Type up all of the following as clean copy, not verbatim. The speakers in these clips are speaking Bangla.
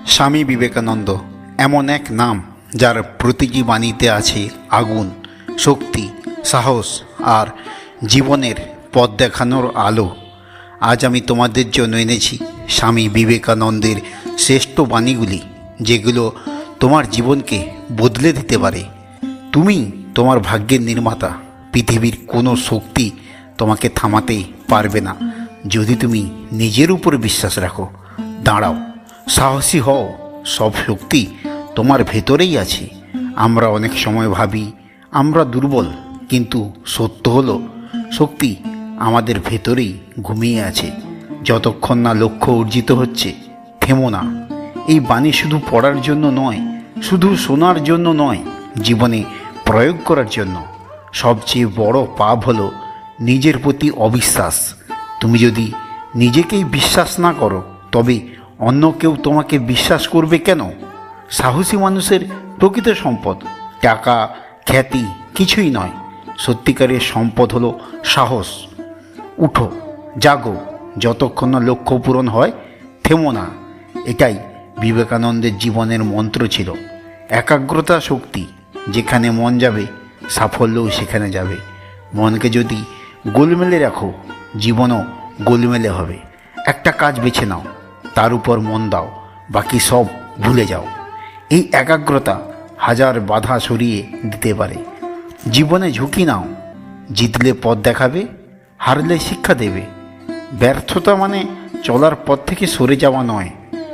স্বামী বিবেকানন্দ এমন এক নাম যার প্রতিটি বাণীতে আছে আগুন, শক্তি, সাহস আর জীবনের পথ দেখানোর আলো। আজ আমি তোমাদের জন্য এনেছি স্বামী বিবেকানন্দের শ্রেষ্ঠ বাণীগুলি, যেগুলো তোমার জীবনকে বদলে দিতে পারে। তুমি তোমার ভাগ্যের নির্মাতা। পৃথিবীর কোনো শক্তি তোমাকে থামাতে পারবে না যদি তুমি নিজের উপর বিশ্বাস রাখো। দাঁড়াও, সাহসী হও, সব শক্তি তোমার ভেতরেই আছে। আমরা অনেক সময় ভাবি আমরা দুর্বল, কিন্তু সত্য হলো শক্তি আমাদের ভেতরেই ঘুমিয়ে আছে। যতক্ষণ না লক্ষ্য অর্জিত হচ্ছে, থেমো না। এই বাণী শুধু পড়ার জন্য নয়, শুধু শোনার জন্য নয়, জীবনে প্রয়োগ করার জন্য। সবচেয়ে বড় পাপ হলো নিজের প্রতি অবিশ্বাস। তুমি যদি নিজেকেই বিশ্বাস না করো, তবে অন্য কেউ তোমাকে বিশ্বাস করবে কেন? সাহসী মানুষের প্রকৃত সম্পদ টাকা, খ্যাতি কিছুই নয়। সত্যিকারের সম্পদ হলো সাহস। উঠো, জাগো, যতক্ষণ না লক্ষ্য পূরণ হয় থেমো না। এটাই বিবেকানন্দের জীবনের মন্ত্র ছিল। একাগ্রতা শক্তি। যেখানে মন যাবে, সাফল্যও সেখানে যাবে। মনকে যদি গোলমেলে রাখো, জীবনও গোলমেলে হবে। একটা কাজ বেছে নাও, তার উপর মন দাও, বাকি সব ভুলে যাও। এই একাগ্রতা হাজার বাধা সরিয়ে দিতে পারে। জীবনে ঝুঁকি নাও, জিতলে পথ দেখাবে, হারলে শিক্ষা দেবে। ব্যর্থতা মানে চলার পথ থেকে সরে যাওয়া নয়,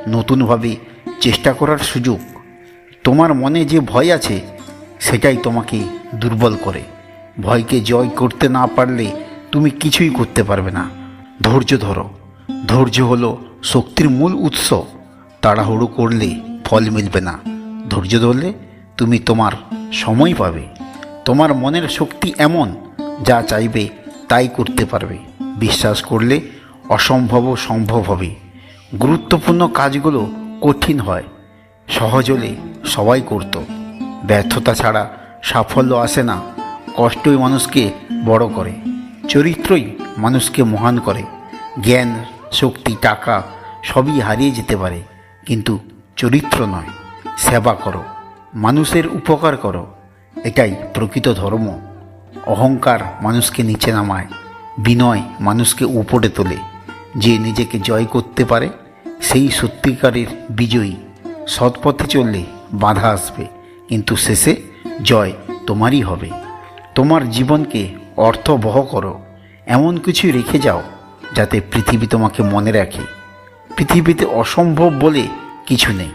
নতুনভাবে চেষ্টা করার সুযোগ। তোমার মনে যে ভয় আছে, সেটাই তোমাকে দুর্বল করে। ভয়কে জয় করতে না পারলে তুমি কিছুই করতে পারবে না। ধৈর্য ধরো। ধৈর্য হলো শক্তির মূল উৎস। তাড়াহুড়ো করলে ফল মিলবে না। ধৈর্য ধরলে তুমি তোমার সময় পাবে। তোমার মনের শক্তি এমন, যা চাইবে তাই করতে পারবে। বিশ্বাস করলে অসম্ভবও সম্ভব হবে। গুরুত্বপূর্ণ কাজগুলো কঠিন হয়, সহজ হলে সবাই করত। ব্যর্থতা ছাড়া সাফল্য আসে না। কষ্টই মানুষকে বড় করে, চরিত্রই মানুষকে মহান করে। জ্ঞান, শক্তি, টাকা সবই হারিয়ে যেতে পারে, কিন্তু চরিত্র নয়। সেবা করো, মানুষের উপকার করো, এটাই প্রকৃত ধর্ম। অহংকার মানুষকে নিচে নামায়, বিনয় মানুষকে উপরে তোলে। যে নিজেকে জয় করতে পারে, সেই সত্যিকারের বিজয়ী। সৎপথে চললে বাধা আসবে, কিন্তু শেষে জয় তোমারই হবে। তোমার জীবনকে অর্থবহ করো। এমন কিছু রেখে যাও যাতে পৃথিবী তোমাকে মনে রাখে। পৃথিবীতে অসম্ভব বলে কিছু নেই।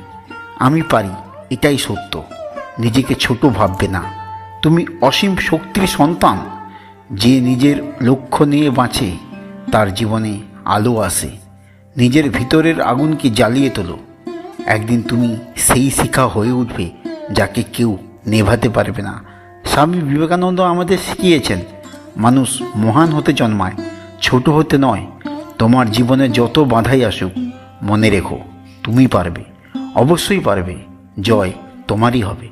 আমি পারি, এটাই সত্য। নিজেকে ছোট ভাববে না। তুমি অসীম শক্তির সন্তান। যে নিজের লক্ষ্য নিয়ে বাঁচে, তার জীবনে আলো আসে। নিজের ভিতরের আগুনকে জ্বালিয়ে তোলো। একদিন তুমি সেই শিখা হয়ে উঠবে যাকে কেউ নেভাতে পারবে না। স্বামী বিবেকানন্দ আমাদের শিখিয়েছেন, মানুষ মহান হতে জন্মায়, ছোট হতে নয়। তোমার জীবনে যত বাধাই আসুক, মনে রেখো তুমি পারবে, অবশ্যই পারবে। জয় তোমারই হবে।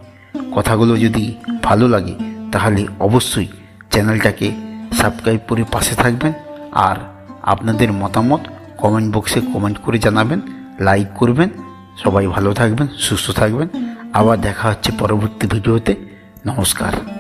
কথাগুলো যদি ভালো লাগে, তাহলে অবশ্যই চ্যানেলটাকে সাবস্ক্রাইব করে পাশে থাকবেন। আর আপনাদের মতামত কমেন্ট বক্সে কমেন্ট করে জানাবেন, লাইক করবেন। সবাই ভালো থাকবেন, সুস্থ থাকবেন। আবার দেখা হচ্ছে পরবর্তী ভিডিওতে। নমস্কার।